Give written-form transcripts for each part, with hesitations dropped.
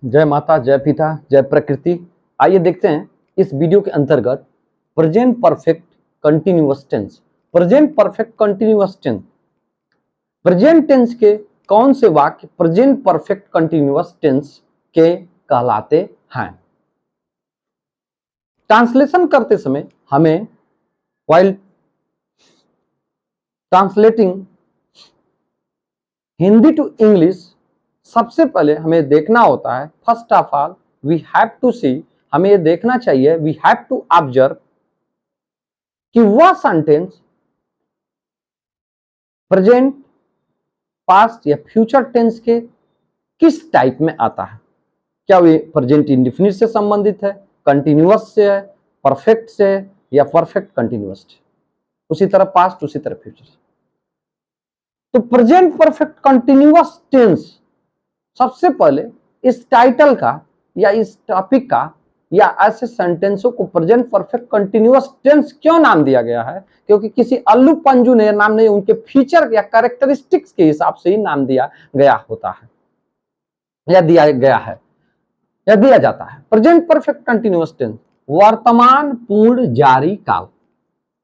जय माता, जय पिता, जय प्रकृति। आइए देखते हैं इस वीडियो के अंतर्गत present perfect continuous tense. Present perfect continuous tense, present tense के कौन से वाक्य प्रेजेंट परफेक्ट कंटिन्यूअस टेंस के कहलाते हैं। ट्रांसलेशन करते समय हमें while translating Hindi to English सबसे पहले हमें देखना होता है, first of all we have to see, हमें ये देखना चाहिए, वी हैव टू ऑब्जर्व कि वह सेंटेंस प्रेजेंट, पास्ट या फ्यूचर टेंस के किस टाइप में आता है। क्या वे प्रेजेंट इंडेफिनिट से संबंधित है, कंटिन्यूअस से है, परफेक्ट से है या परफेक्ट कंटिन्यूअस से, उसी तरह पास्ट, उसी तरह फ्यूचर। तो प्रेजेंट परफेक्ट कंटिन्यूअस टेंस सबसे पहले इस टाइटल का या इस टॉपिक का या ऐसे सेंटेंसों को प्रेजेंट परफेक्ट कंटिन्यूअस टेंस क्यों नाम दिया गया है, क्योंकि किसी अल्लू पंजू ने नाम नहीं, उनके फीचर या कैरेक्टरिस्टिक्स के हिसाब से ही नाम दिया गया होता है या दिया गया है या दिया जाता है। प्रेजेंट परफेक्ट कंटिन्यूअस टेंस वर्तमान पूर्ण जारी काल।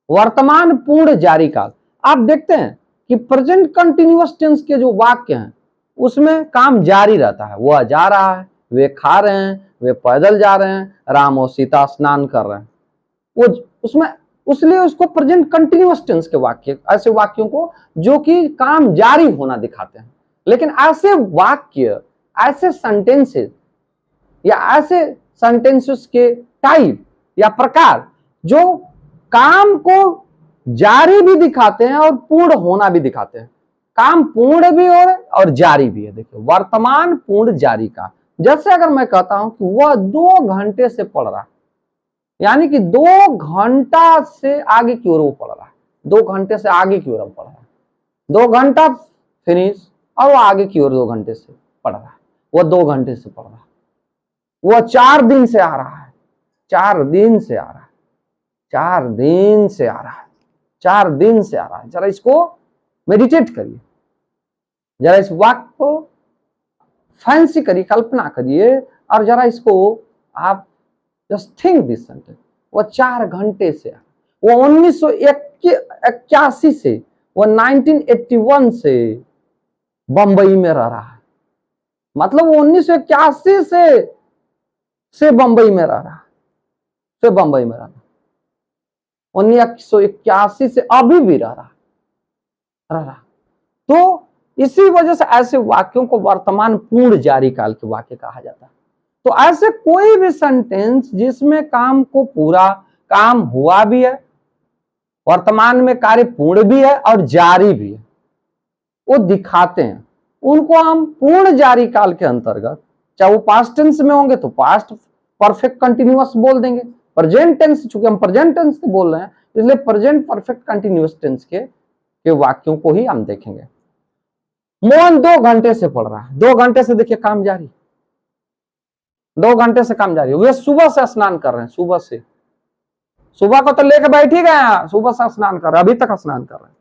वर्तमान पूर्ण जारी काल, आप देखते हैं कि प्रेजेंट कंटिन्यूअस टेंस के जो वाक्य हैं उसमें काम जारी रहता है। वह जा रहा है, वे खा रहे हैं, वे पैदल जा रहे हैं, राम और सीता स्नान कर रहे हैं, वो उसमें, इसलिए उसको प्रेजेंट कंटिन्यूअस टेंस के वाक्य, ऐसे वाक्यों को जो कि काम जारी होना दिखाते हैं। लेकिन ऐसे वाक्य, ऐसे सेंटेंसेस या ऐसे सेंटेंसेस के टाइप या प्रकार जो काम को जारी भी दिखाते हैं और पूर्ण होना भी दिखाते हैं, काम पूर्ण भी हो और जारी भी है। देखिए वर्तमान पूर्ण जारी का, जैसे अगर मैं कहता हूं कि वह 2 घंटे से पढ़ रहा है, यानी कि 2 घंटा से आगे की ओर वो पढ़ रहा है, 2 घंटे से आगे की ओर वो पढ़ रहा है, 2 घंटा फिनिश और वो आगे की ओर 2 घंटे से पढ़ रहा है, वह 2 घंटे से पढ़ रहा है, वह 4 दिन से आ रहा है, 4 दिन से आ रहा है, 4 दिन से आ रहा है, 4 दिन से आ रहा है। जरा इसको मेडिटेट करिए, जरा इस वाक्य को फैंसी करिए, कल्पना करिए और जरा इसको आप जस्ट थिंक दिस सेंटेंस। वो 4 घंटे से, वो 1981 से, वो 1981 से बंबई में रह रहा है, मतलब वो 1981 से बंबई में रह रहा है, से बंबई में रह रहा है, 1981 से अभी भी रह रहा। तो इसी वजह से ऐसे वाक्यों को वर्तमान पूर्ण जारी काल के वाक्य कहा जाता है। तो ऐसे कोई भी सेंटेंस जिसमें काम को पूरा, काम हुआ भी है, वर्तमान में कार्य पूर्ण भी है और जारी भी है, वो दिखाते हैं, उनको हम पूर्ण जारी काल के अंतर्गत, चाहे वो पास्ट टेंस में होंगे तो पास्ट परफेक्ट कंटिन्यूअस बोल देंगे, प्रेजेंट टेंस, चूंकि हम प्रेजेंट टेंस से बोल रहे हैं इसलिए प्रेजेंट परफेक्ट कंटिन्यूअस टेंस के वाक्यों को ही हम देखेंगे। मोहन 2 घंटे से पढ़ रहा है, 2 घंटे से देखिए काम जारी, 2 घंटे से काम जारी। वे सुबह से स्नान कर रहे हैं, सुबह से, सुबह को तो लेके बैठ ही गए, सुबह से स्नान कर रहे हैं, अभी तक स्नान कर रहे हैं।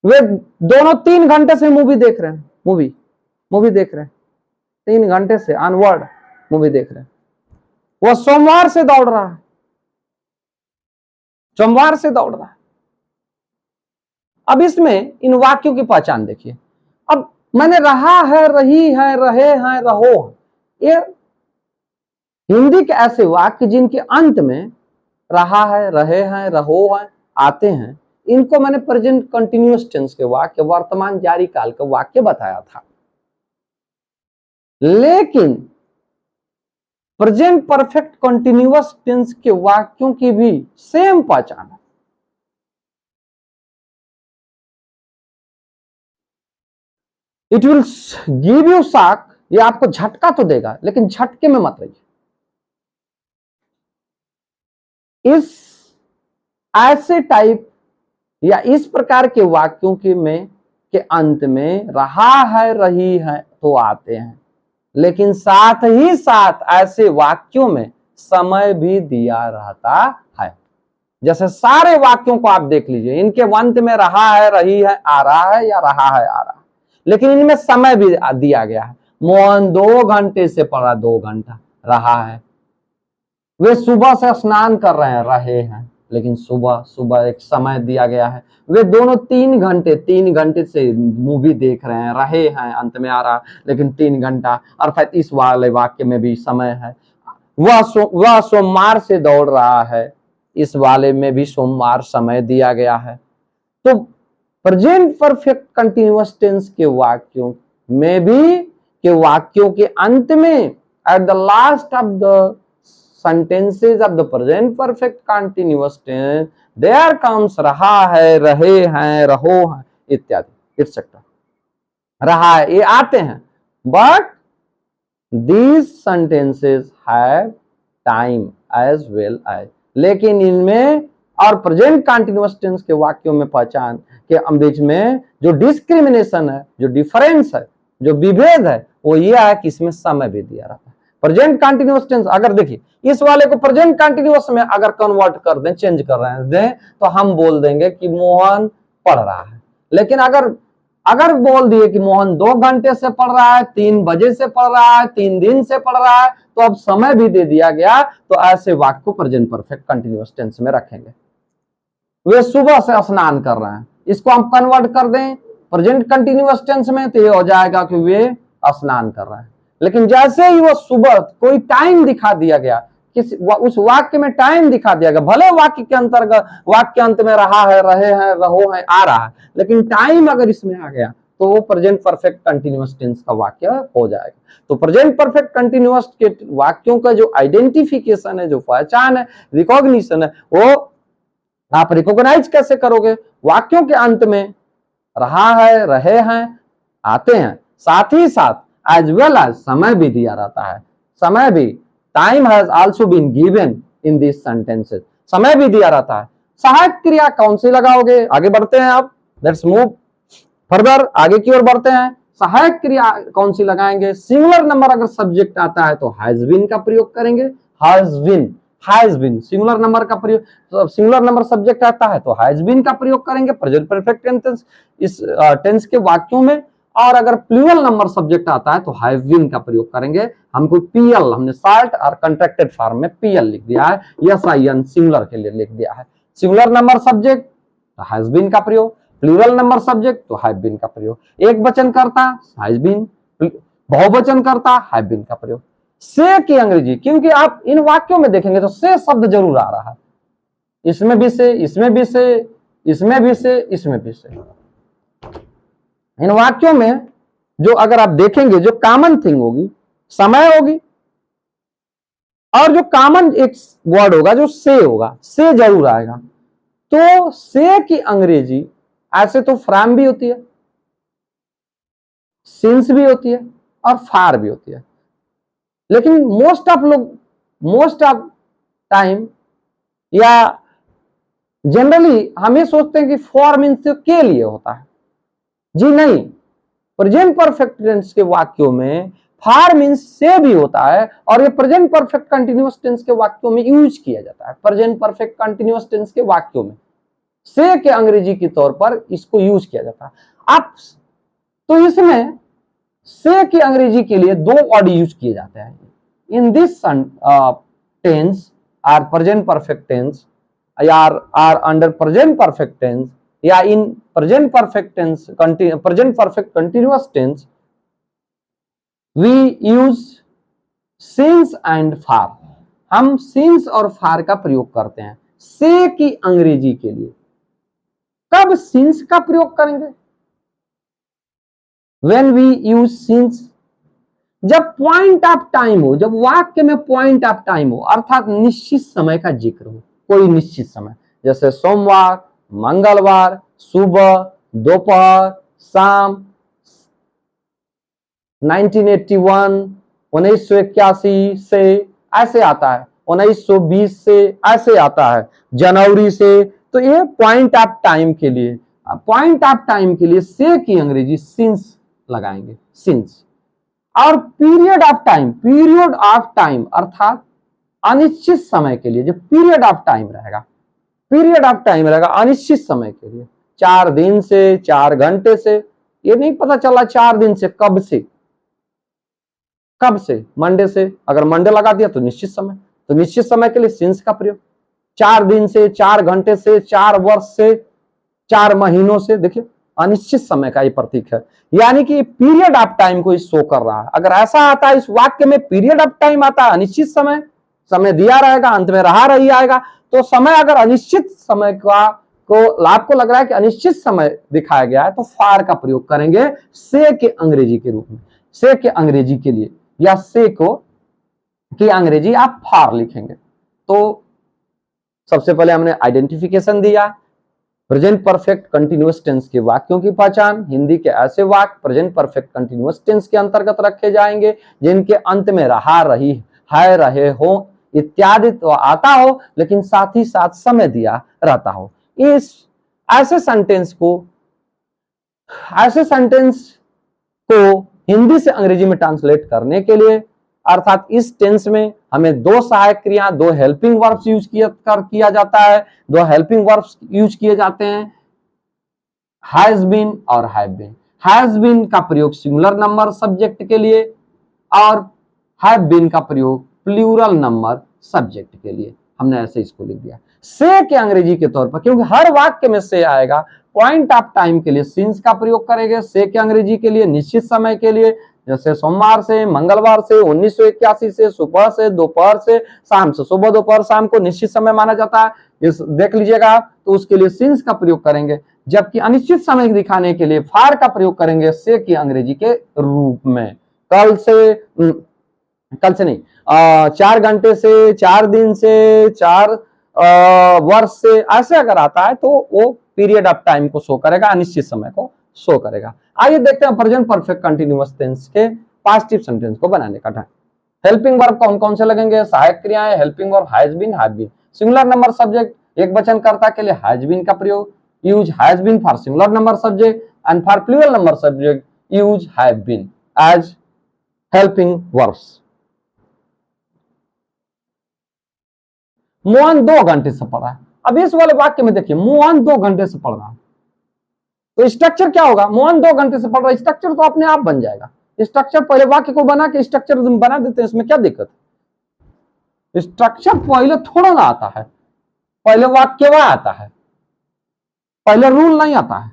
वे दोनों 3 घंटे से मूवी देख रहे हैं, मूवी देख रहे हैं, 3 घंटे से ऑनवर्ड मूवी देख रहे हैं। वह सोमवार से दौड़ रहा है, सोमवार से दौड़ रहा है। अब इसमें इन वाक्यों की पहचान देखिए। अब मैंने रहा है, रही है, रहे हैं, रहो, ये हिंदी के ऐसे वाक्य जिनके अंत में रहा है, रहे हैं, रहो है आते हैं, इनको मैंने प्रेजेंट कंटिन्यूअस टेंस के वाक्य, वर्तमान जारी काल के वाक्य बताया था। लेकिन प्रेजेंट परफेक्ट कंटिन्यूअस टेंस के वाक्यों की भी सेम पहचान है। It will give you shock, ये आपको झटका तो देगा लेकिन झटके में मत रहिए। इस ऐसे टाइप या इस प्रकार के वाक्यों के अंत में रहा है, रही है तो आते हैं, लेकिन साथ ही साथ ऐसे वाक्यों में समय भी दिया रहता है। जैसे सारे वाक्यों को आप देख लीजिए, इनके अंत में रहा है, रही है, आ रहा है या रहा है, आ रहा है, लेकिन इनमें समय भी दिया गया है। मोहन 2 घंटे से पढ़ रहा, 2 घंटा रहा है। वे सुबह से स्नान कर रहे हैं, लेकिन सुबह एक समय दिया गया है। वे दोनों 3 घंटे से मूवी देख रहे हैं, अंत में आ रहा, लेकिन 3 घंटा, अर्थात इस वाले वाक्य में भी समय है। वह सोमवार से दौड़ रहा है, इस वाले में भी सोमवार समय दिया गया है। तो प्रेजेंट परफेक्ट कंटिन्यूअस टेंस के वाक्यों में भी के वाक्यों के अंत में eight the last of the sentences of the present perfect continuous tense there comes रहा है, रहे हैं, रहो हैं इत्यादि etc. रहा है ये आते हैं, but these sentences have time as well as, लेकिन इनमें और प्रेजेंट कंटिन्यूअस टेंस के वाक्यों में पहचान के बीच में जो डिस्क्रिमिनेशन है, जो डिफरेंस है, जो विभेद है, वो ये है कि इसमें समय भी दिया रहता है। प्रेजेंट कंटिन्यूअस टेंस अगर देखिए इस वाले को प्रेजेंट कंटिन्यूअस में अगर कन्वर्ट कर दें, चेंज कर रहे हैं तो हम बोल देंगे कि मोहन पढ़ रहा है। लेकिन अगर बोल दिए कि मोहन 2 घंटे से पढ़ रहा है, 3 बजे से पढ़ रहा है, 3 दिन से पढ़ रहा है, तो अब समय भी दे दिया गया, तो ऐसे वाक्य को प्रेजेंट परफेक्ट कंटिन्यूअस टेंस में रखेंगे। वे सुबह से स्नान कर रहे हैं, इसको हम कन्वर्ट कर दें प्रेजेंट कंटिन्यूअस टेंस में तो ये हो जाएगा कि वे स्नान कर रहे हैं। लेकिन जैसे ही वो सुबह कोई टाइम दिखा दिया गया, उस वाक्य में टाइम दिखा दिया गया, भले वाक्य के अंतर्गत वाक्य अंत में रहा है, रहे हैं, रहो है आ रहा है, लेकिन टाइम अगर इसमें आ गया तो वो प्रेजेंट परफेक्ट कंटिन्यूअस टेंस का वाक्य हो जाएगा। तो प्रेजेंट परफेक्ट कंटिन्यूअस के वाक्यों का जो आइडेंटिफिकेशन है, जो पहचान है, रिकॉग्निशन है, वो आप रिकॉग्नाइज कैसे करोगे? वाक्यों के अंत में रहा है, रहे हैं आते हैं, साथ ही साथ एज वेल एज समय भी दिया रहता है। समय भी, time has also been given in this sentences, समय भी दिया रहता है। सहायक क्रिया कौन सी लगाओगे? आगे बढ़ते हैं आप, लेट्स मूव फर्दर, आगे की ओर बढ़ते हैं। सहायक क्रिया कौन सी लगाएंगे? सिंगुलर नंबर अगर सब्जेक्ट आता है तो हैज बीन का प्रयोग करेंगे, हैज बीन सिंगुलर नंबर का प्रयोग, सिंगुलर नंबर सब्जेक्ट आता है तो हैज बीन का प्रयोग करेंगे प्रेजेंट परफेक्ट टेंस इस टेंस के वाक्यों में। और अगर प्लूरल नंबर सब्जेक्ट आता है तो हैव बीन का प्रयोग करेंगे। हमको पीएल, हमने शॉर्ट और कंट्रैक्टेड फॉर्म में पीएल लिख दिया है, एसआईएन सिंगुलर के लिए लिख दिया है। सिंगुलर नंबर सब्जेक्ट तो हैज बीन का प्रयोग, प्लूरल नंबर सब्जेक्ट तो हैव बीन का प्रयोग, एक वचन करता हैज बीन, बहुवचन करता हैव बीन का प्रयोग। से की अंग्रेजी, क्योंकि आप इन वाक्यों में देखेंगे तो से शब्द जरूर आ रहा है, इसमें भी से, इसमें भी से, इसमें भी से, इसमें भी से। इन वाक्यों में जो अगर आप देखेंगे जो कॉमन थिंग होगी समय होगी, और जो कॉमन एक वर्ड होगा जो से होगा, से जरूर आएगा। तो से की अंग्रेजी ऐसे तो फ्रॉम भी होती है, सिंस भी होती है और फार भी होती है, लेकिन मोस्ट ऑफ टाइम या जनरली हम ये सोचते हैं कि फॉर मीन्स के लिए होता है। जी नहीं, प्रेजेंट परफेक्ट टेंस के वाक्यों में फार मीन्स से भी होता है, और ये प्रेजेंट परफेक्ट कंटिन्यूअस टेंस के वाक्यों में यूज किया जाता है। प्रेजेंट परफेक्ट कंटिन्यूअस टेंस के वाक्यों में से के अंग्रेजी के तौर पर इसको यूज किया जाता है। आप तो इसमें से की अंग्रेजी के लिए 2 वर्ड यूज किए जाते हैं। In this tense or present perfect tense or under present perfect tense या in present perfect tense, present perfect continuous tense we use since and for. हम सिंस और फार का प्रयोग करते हैं से की अंग्रेजी के लिए। कब सिंस का प्रयोग करेंगे? When we use since, जब पॉइंट ऑफ टाइम हो, जब वाक्य में पॉइंट ऑफ टाइम हो, अर्थात निश्चित समय का जिक्र हो, कोई निश्चित समय, जैसे सोमवार, मंगलवार, सुबह, दोपहर, शाम, 1981, 1981 से ऐसे आता है, 1920 से ऐसे आता है, जनवरी से। तो ये पॉइंट ऑफ टाइम के लिए, पॉइंट ऑफ टाइम के लिए से की अंग्रेजी सिंस लगाएंगे, सिंस। और पीरियड ऑफ टाइम अर्थात अनिश्चित समय के लिए जो पीरियड ऑफ टाइम रहेगा अनिश्चित समय के लिए, 4 दिन से, 4 घंटे से, ये नहीं पता चला 4 दिन से कब से, कब से? मंडे से। अगर मंडे लगा दिया तो निश्चित समय, तो निश्चित समय के लिए सिंस का प्रयोग। 4 दिन से, 4 घंटे से, 4 वर्ष से, 4 महीनों से, देखिए अनिश्चित समय का ये प्रतीक है, यानी कि पीरियड ऑफ टाइम को शो कर रहा है। अगर ऐसा आता है इस वाक्य में पीरियड ऑफ टाइम आता है, अनिश्चित समय, समय दिया रहेगा, अंत में रहा रही आएगा, तो समय अगर अनिश्चित समय का को आपको लग रहा है कि अनिश्चित समय दिखाया गया है, तो फार का प्रयोग करेंगे से के अंग्रेजी के रूप में। से के अंग्रेजी के लिए या से को की अंग्रेजी आप फार लिखेंगे। तो सबसे पहले हमने आइडेंटिफिकेशन दिया, प्रेजेंट परफेक्ट कंटिन्यूअस टेंस के वाक्यों की पहचान। हिंदी के ऐसे वाक्य प्रेजेंट परफेक्ट कंटिन्यूअस टेंस के अंतर्गत रखे जाएंगे जिनके अंत में रहा, रही, है, रहे हो इत्यादि तो आता हो, लेकिन साथ ही साथ समय दिया रहता हो। इस ऐसे सेंटेंस को हिंदी से अंग्रेजी में ट्रांसलेट करने के लिए, अर्थात इस टेंस में हमें 2 सहायक क्रिया, 2 हेल्पिंग वर्ब्स यूज किया जाता है। 2 हेल्पिंग वर्ब्स यूज किए जाते हैं, हैज बीन और हैव बीन। हैज बीन का प्रयोग सिंगुलर नंबर सब्जेक्ट के लिए और हैव बीन का प्रयोग प्लूरल नंबर सब्जेक्ट के लिए। हमने ऐसे इसको लिख दिया। से के अंग्रेजी के तौर पर, क्योंकि हर वाक्य में से आएगा, पॉइंट ऑफ टाइम के लिए सिंस का प्रयोग करेंगे। से के अंग्रेजी के लिए निश्चित समय के लिए, जैसे सोमवार से, मंगलवार से, 1981 से, सुबह से, दोपहर से, शाम से, सुबह दोपहर शाम को निश्चित समय माना जाता है, इस देख लीजिएगा, तो उसके लिए सिंस का प्रयोग करेंगे। जबकि अनिश्चित समय दिखाने के लिए फार का प्रयोग करेंगे से की अंग्रेजी के रूप में। कल से नहीं, 4 घंटे से, 4 दिन से, 4 वर्ष से, ऐसे अगर आता है तो वो पीरियड ऑफ टाइम को शो करेगा, अनिश्चित समय को शो करेगा। आइए देखते हैं प्रेजेंट परफेक्ट कंटिन्यूअस टेंस के पास्टिव सेंटेंस को बनाने का ढंग। हेल्पिंग वर्ब कौन कौन से लगेंगे? सहायक क्रियाएं, helping verb has been, have been. Singular number subject, एक वचन कर्ता के लिए हैज बीन का प्रयोग, use has been for singular number subject and for plural number subject use have been as helping verbs. Mohan 2 घंटे से पढ़ रहा है। अब इस वाले वाक्य में देखिए, मोहन 2 घंटे से पढ़ रहा है, तो स्ट्रक्चर क्या होगा? मोहन 2 घंटे से पढ़ रहा है, स्ट्रक्चर तो अपने आप बन जाएगा। स्ट्रक्चर पहले वाक्य को बना के स्ट्रक्चर बना देते हैं, इसमें क्या दिक्कत है? स्ट्रक्चर पहले थोड़ा ना आता है, पहले वाक्य वह आता है, पहले रूल नहीं आता है।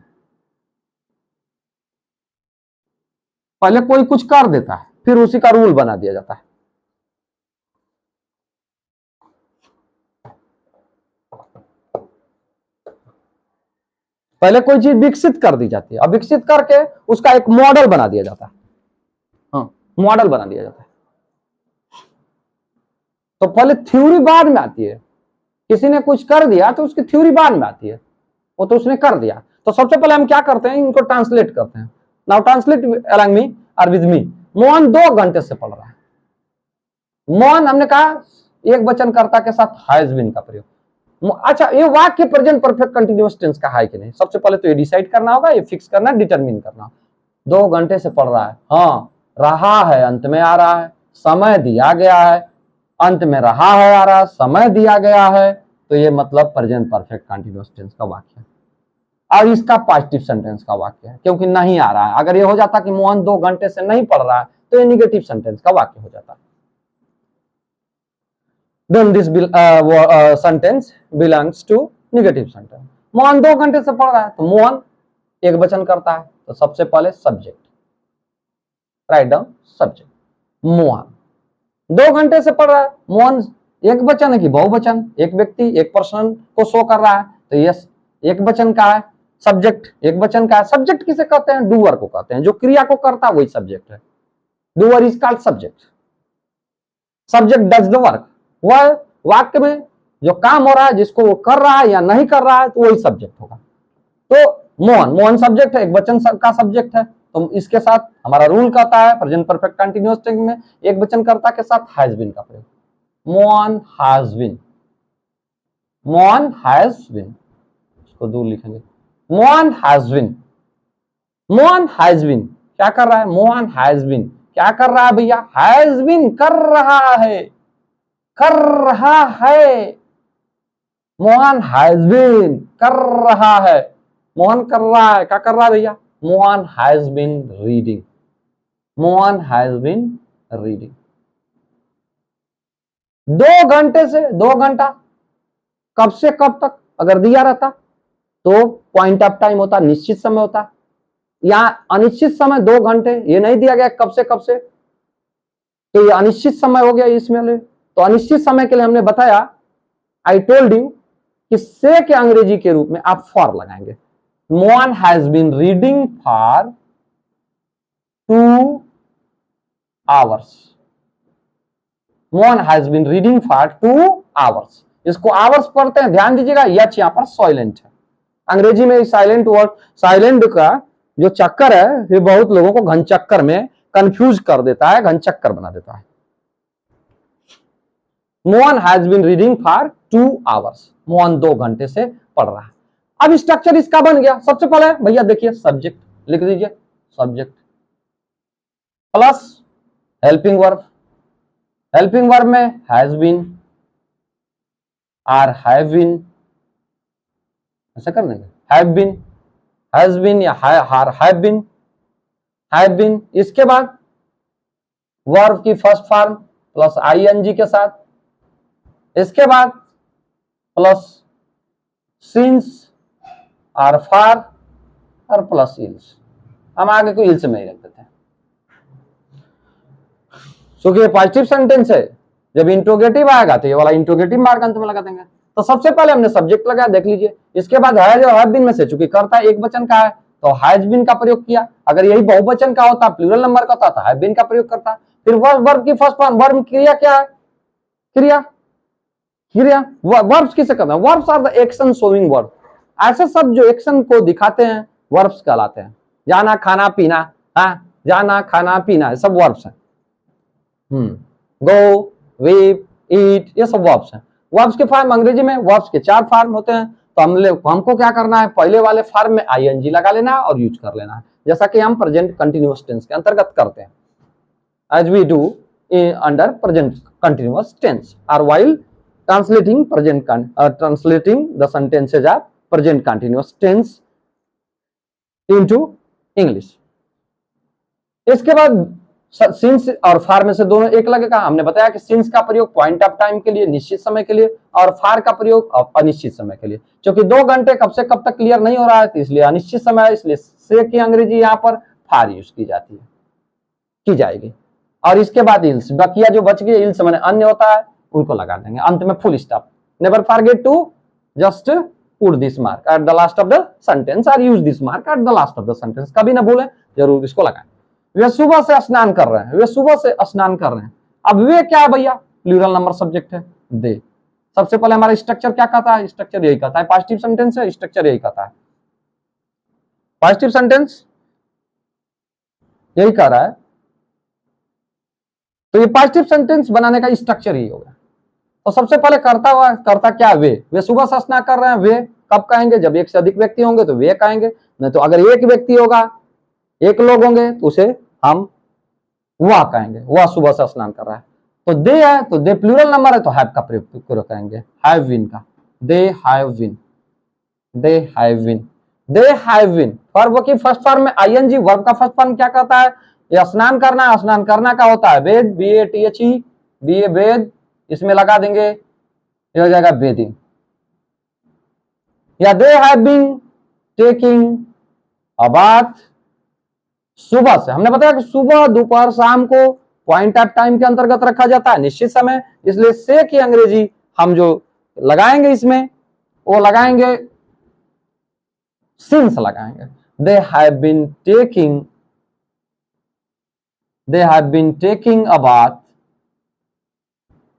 पहले कोई कुछ कर देता है, फिर उसी का रूल बना दिया जाता है। पहले कोई चीज विकसित कर दी जाती है, अब विकसित करके उसका एक मॉडल बना दिया जाता है। हाँ, मॉडल बना दिया जाता है। तो पहले थ्योरी बाद में आती है। किसी ने कुछ कर दिया तो उसकी थ्योरी बाद में आती है, वो तो उसने कर दिया। तो सबसे पहले हम क्या करते हैं, इनको ट्रांसलेट करते हैं। नाउ ट्रांसलेट अलोंग मी और विद मी। मोहन 2 घंटे से पढ़ रहा है। मोहन हमने कहा एक वचन कर्ता के साथ हैज बीन का प्रयोग। अच्छा, ये वाक्य प्रेजेंट परफेक्ट कंटिन्यूअस टेंस का है कि नहीं, सबसे पहले तो ये डिसाइड करना होगा, ये फिक्स करना, डिटरमिन करना। 2 घंटे से पढ़ रहा है, हाँ, रहा है अंत में आ रहा है, समय दिया गया है, अंत में रहा है आ रहा है, समय दिया गया है, तो ये मतलब प्रेजेंट परफेक्ट कंटिन्यूअस टेंस का वाक्य है। और इसका पॉजिटिव सेंटेंस का वाक्य है, क्योंकि नहीं आ रहा है। अगर ये हो जाता कि मोहन 2 घंटे से नहीं पढ़ रहा है, तो ये निगेटिव सेंटेंस का वाक्य हो जाता है। Then this sentence belongs to negative sentence. Mohan 2 घंटे से पढ़ रहा है, तो मोहन एक वचन करता है, तो सबसे पहले subject, write down subject. Mohan 2 घंटे से पढ़ रहा है, मोहन एक वचन है कि बहुवचन, एक व्यक्ति, एक पर्सन को शो कर रहा है, तो यस एक वचन का है, सब्जेक्ट एक वचन का है। सब्जेक्ट किसे कहते हैं? डूअर को कहते हैं, जो क्रिया को करता है वही सब्जेक्ट है। Doer is called subject. Subject does the work, वह वाक्य में जो काम हो रहा है, जिसको वो कर रहा है या नहीं कर रहा है, तो वही सब्जेक्ट होगा। तो मोहन सब्जेक्ट है, एक वचन का सब्जेक्ट है, तो इसके साथ हमारा रूल कहता है प्रेजेंट परफेक्ट कंटीन्यूअस टेंस में एक वचन कर्ता के साथ हैज बीन का प्रयोग। Mohan has been, Mohan has been, इसको दूर लिखेंगे, Mohan has been. Mohan has been क्या कर रहा है? मोहन हैज बीन क्या कर रहा है भैया? हैज बीन कर रहा है, कर रहा है। मोहन हैज बीन कर रहा है, मोहन कर रहा है, क्या कर रहा है भैया? Mohan has been reading, Mohan has been reading. 2 घंटे से 2 घंटा, कब से कब तक अगर दिया रहता तो पॉइंट ऑफ टाइम होता, निश्चित समय होता। यहां अनिश्चित समय 2 घंटे, ये नहीं दिया गया कब से कब से, तो ये अनिश्चित समय हो गया इसमें। तो अनिश्चित समय के लिए हमने बताया, आई टोल्ड यू कि से के अंग्रेजी के रूप में आप फॉर लगाएंगे। Mohan has been reading for 2 hours. Mohan has been reading for 2 hours. इसको आवर्स पढ़ते हैं, ध्यान दीजिएगा, यच यहां पर साइलेंट है। अंग्रेजी में साइलेंट वर्ड, साइलेंट का जो चक्कर है ये बहुत लोगों को घन चक्कर में कंफ्यूज कर देता है, घन चक्कर बना देता है। Mohan has been reading for 2 hours. Mohan 2 घंटे से पढ़ रहा है। अब स्ट्रक्चर इसका बन गया। सबसे पहले भैया देखिए सब्जेक्ट लिख दीजिए, subject plus helping verb. Helping verb में has been or have been, ऐसा कर देंगे, हैव बीन, हैज बीन या हैव बीन, हैव बीन। इसके बाद वर्ब की फर्स्ट फॉर्म प्लस आईएनजी के साथ, इसके बाद प्लस सिंस और फॉर और प्लस इल्स। हम आगे को इल्स में ही रख देते हैं क्योंकि पॉजिटिव सेंटेंस है। जब इंट्रोगेटिव आएगा तो ये वाला इंट्रोगेटिव मार्क अंत में लगा देंगे। तो सबसे पहले हमने सब्जेक्ट लगाया, देख लीजिए। इसके बाद हैज और हैव बीन में से चूंकि करता एक वचन का है तो हैज बीन का प्रयोग किया। अगर यही बहुवचन का होता, प्लूरल नंबर का होता तो हैव बीन का प्रयोग करता। फिर वर्ब की फर्स्ट फॉर्म, वर्ब क्रिया क्या है, क्रिया, क्रिया वर्ब्स किसे कहते हैं, verbs are the action showing verb. ऐसे सब जो एक्शन को दिखाते हैं वर्ब्स कहलाते हैं। जाना, खाना, पीना, हाँ, जाना, खाना, पीना, सब वर्ब्स हैं। गो, वीप, ईट, ये सब वर्ब्स हैं। वर्ब्स के फॉर्म अंग्रेजी में वर्ब्स के 4 फॉर्म होते हैं। तो हमको क्या करना है, पहले वाले फॉर्म में आईएनजी लगा लेना और यूज कर लेना है, जैसा कि हम प्रेजेंट कंटिन्यूअस टेंस के अंतर्गत करते हैं, as we do under present continuous tense और while translating translating the sentences of present continuous tense into English. इसके बाद सिंस और फार में से दोनों एक लगेगा। हमने बताया कि सिंस का प्रयोग पॉइंट ऑफ टाइम के लिए, निश्चित समय के लिए, और फार का प्रयोग अनिश्चित समय के लिए। क्योंकि 2 घंटे कब से कब तक क्लियर नहीं हो रहा है तो इसलिए अनिश्चित समय है, इसलिए से की अंग्रेजी यहाँ पर फार यूज की जाती है, की जाएगी। और इसके बाद इल्स, बकिया जो बच गए इल्स माने अन्य होता है, उनको लगा देंगे अंत में full stop. Never forget to just put this mark at the last of the sentence और use this mark at the last of the sentence. कभी ना भूलें, जरूर इसको लगाएं। वे सुबह से स्नान कर रहे हैं, वे सुबह से स्नान कर रहे हैं। अब वे क्या है भैया, प्लूरल नंबर सब्जेक्ट है, दे। सबसे पहले हमारा स्ट्रक्चर क्या कहता है, स्ट्रक्चर यही कहता है, पॉजिटिव सेंटेंस है, स्ट्रक्चर यही कहता है, पॉजिटिव सेंटेंस यही कह रहा है। तो ये पॉजिटिव सेंटेंस बनाने का स्ट्रक्चर ही होगा। तो सबसे पहले करता क्या, वे सुबह से स्नान कर रहे हैं। वे कब कहेंगे, जब एक से अधिक व्यक्ति होंगे तो वे कहेंगे, नहीं तो अगर एक व्यक्ति होगा, एक लोग होंगे तो उसे हम वह कहेंगे, वह सुबह से स्नान कर रहा है। तो दे है तो दे प्लूरल नंबर है तो हैव का प्रयोग करेंगे, हैव बीन का, they have been, they have been, they have been. Verb की फर्स्ट फॉर्म में आईएनजी, वर्ब का फर्स्ट फॉर्म क्या कहता है, ये स्नान करना, स्नान करना का होता है वेद, BATHE, BA वेद, इसमें लगा देंगे, ये हो जाएगा बेदिंग। या they have been taking a bath, सुबह से। हमने बताया कि सुबह, दोपहर, शाम को पॉइंट ऑफ टाइम के अंतर्गत रखा जाता है, निश्चित समय, इसलिए से की अंग्रेजी हम जो लगाएंगे इसमें वो लगाएंगे सिंस लगाएंगे। They have been taking a bath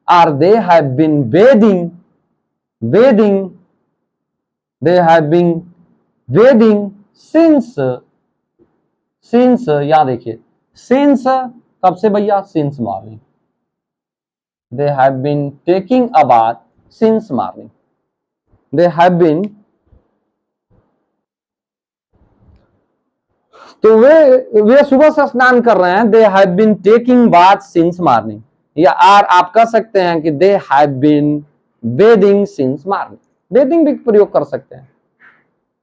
और they have been bathing, they have been bathing since, यहां देखिए सिंस कब से भैया, since morning. They have been taking a bath since morning, they have been. तो वे सुबह से स्नान कर रहे हैं, they have been taking bath since morning. या आप कह सकते हैं कि they have been bathing since morning, bathing भी प्रयोग कर सकते हैं।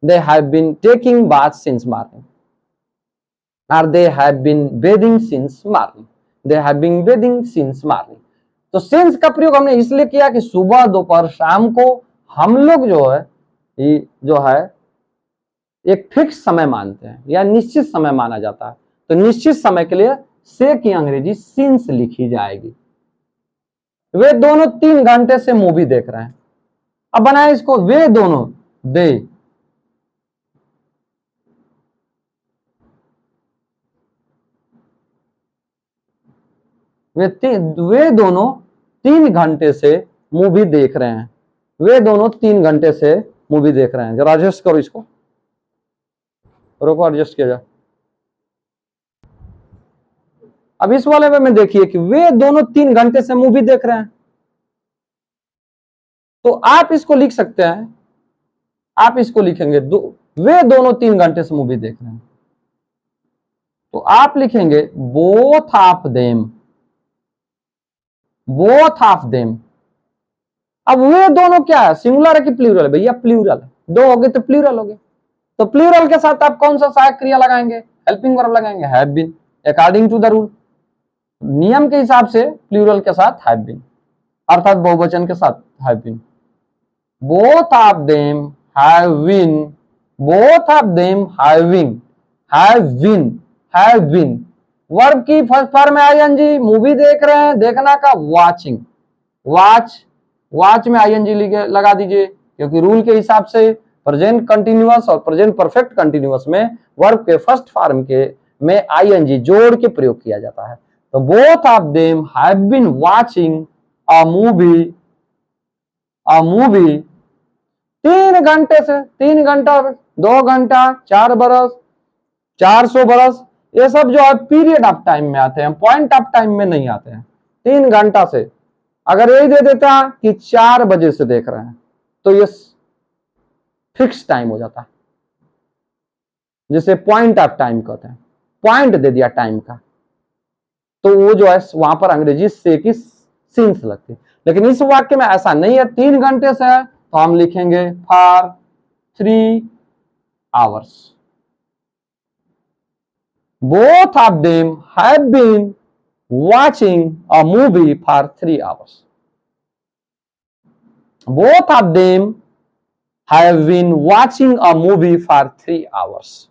They have been taking bath since morning और they have been bathing since morning। They have been bathing since morning. तो सिंस का प्रयोग हमने इसलिए किया कि सुबह दोपहर शाम को हम लोग जो है एक फिक्स समय मानते हैं या निश्चित समय माना जाता है। तो निश्चित समय के लिए से की अंग्रेजी सिंस लिखी जाएगी। वे दोनों 3 घंटे से मूवी देख रहे हैं। अब बनाए इसको, वे दोनों, दे, वे दोनों 3 घंटे से मूवी देख रहे हैं। वे दोनों 3 घंटे से मूवी देख रहे हैं। जरा एडजस्ट करो इसको, रोको, एडजस्ट किया जाए। अब इस वाले में देखिए कि वे दोनों 3 घंटे से मूवी देख रहे हैं। तो आप इसको लिख सकते हैं, आप इसको लिखेंगे वे दोनों 3 घंटे से मूवी देख रहे हैं। तो आप लिखेंगे both of them, both of them. अब वे दोनों क्या है, सिंगुलर है कि प्लूरल है? भैया प्लूरल है, 2 हो गए तो प्लूरल हो गए। तो प्लूरल के साथ आप कौन सा सहायक क्रिया लगाएंगे? हेल्पिंग वर्ब लगाएंगे, have been, according to the rule. नियम के हिसाब से प्लूरल के साथ हैव बीन, अर्थात बहुवचन के साथ have been. Both of them have been, both of them having, have been. Verb की फर्स्ट फॉर्म है आईएनजी, मूवी देख रहे हैं, देखना का वाचिंग, वॉच में आईएनजी लगा दीजिए, क्योंकि रूल के हिसाब से प्रेजेंट कंटिन्यूअस और प्रेजेंट परफेक्ट कंटिन्यूअस में वर्ब के फर्स्ट फॉर्म के में आईएनजी जोड़ के प्रयोग किया जाता है। तो both of them have been watching a movie 3 घंटे से, 3 घंटा, 2 घंटा, 4 बरस, 400 बरस, ये सब जो है पीरियड ऑफ टाइम में आते हैं, पॉइंट ऑफ टाइम में नहीं आते हैं। 3 घंटा से अगर यही दे देता कि 4 बजे से देख रहे हैं तो ये फिक्स टाइम हो जाता है, जिसे पॉइंट ऑफ टाइम कहते हैं। पॉइंट दे दिया टाइम का, तो वो जो है वहां पर अंग्रेजी से की सिंस लगती है। लेकिन इस वाक्य में ऐसा नहीं है, 3 घंटे से है तो हम लिखेंगे for 3 hours. Both of them have been watching a movie for 3 hours. Both of them have been watching a movie for 3 hours.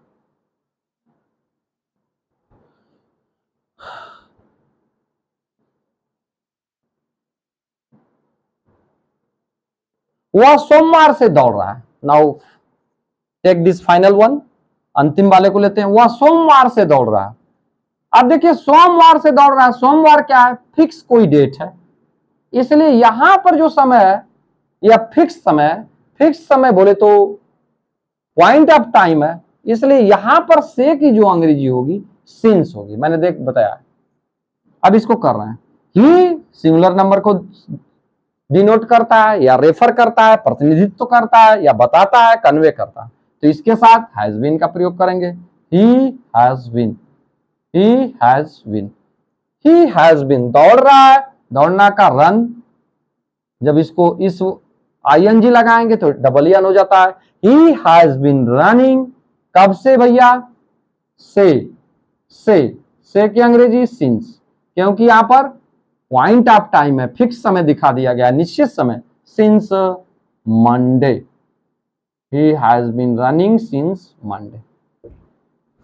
वह सोमवार से दौड़ रहा है। Now take this final one, अंतिम वाले को लेते हैं। वह सोमवार से दौड़ रहा है। अब देखिए सोमवार से दौड़ रहा है, सोमवार क्या है? फिक्स कोई डेट है, इसलिए यहां पर जो समय है यह फिक्स समय बोले तो पॉइंट ऑफ टाइम है, इसलिए यहां पर से की जो अंग्रेजी होगी सिंस होगी। मैंने बताया। अब इसको कर रहे हैं, ही सिंगुलर नंबर को डिनोट करता है या रेफर करता है, प्रतिनिधित्व करता है या बताता है, कन्वे करता है। तो इसके साथ हैज बीन का प्रयोग करेंगे। He has been, he has been दौड़ रहा है, दौड़ना का रन, जब इसको इस आईएनजी लगाएंगे तो डबल एन हो जाता है। he has been running, कब से भैया? से की अंग्रेजी सिंस, क्योंकि यहां पर पॉइंट ऑफ टाइम है, फिक्स समय दिखा दिया गया, निश्चित समय, since Monday. he has been running since Monday.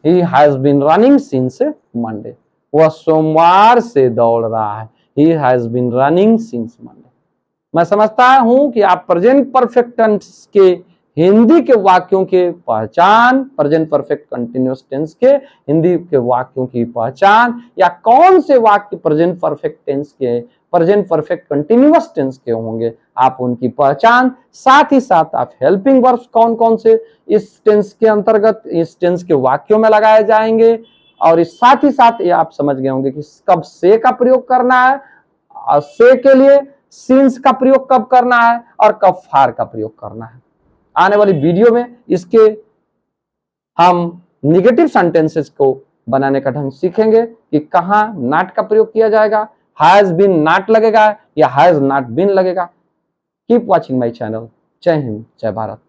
He has been running since Monday. वह सोमवार से दौड़ रहा है। He has been running since Monday. मैं समझता हूं कि आप प्रेजेंट परफेक्ट टेंस के हिंदी के वाक्यों के पहचान, प्रेजेंट परफेक्ट कंटिन्यूअस टेंस के हिंदी के वाक्यों की पहचान, या कौन से वाक्य प्रेजेंट परफेक्ट टेंस के, प्रेजेंट परफेक्ट कंटिन्यूअस टेंस के होंगे, आप उनकी पहचान, साथ ही साथ आप हेल्पिंग वर्ब्स कौन कौन से इस टेंस के अंतर्गत, इस टेंस के वाक्यों में लगाए जाएंगे, और इस साथ ही साथ ये आप समझ गए होंगे कि कब से का प्रयोग करना है, और से के लिए सिंस का प्रयोग कब करना है, और कब फार का प्रयोग करना है। आने वाली वीडियो में इसके हम निगेटिव सेंटेंसेस को बनाने का ढंग सीखेंगे कि कहां नॉट का प्रयोग किया जाएगा, हैज बीन नॉट लगेगा या हैज नॉट बीन लगेगा। Keep watching my channel. जय हिंद, जय भारत।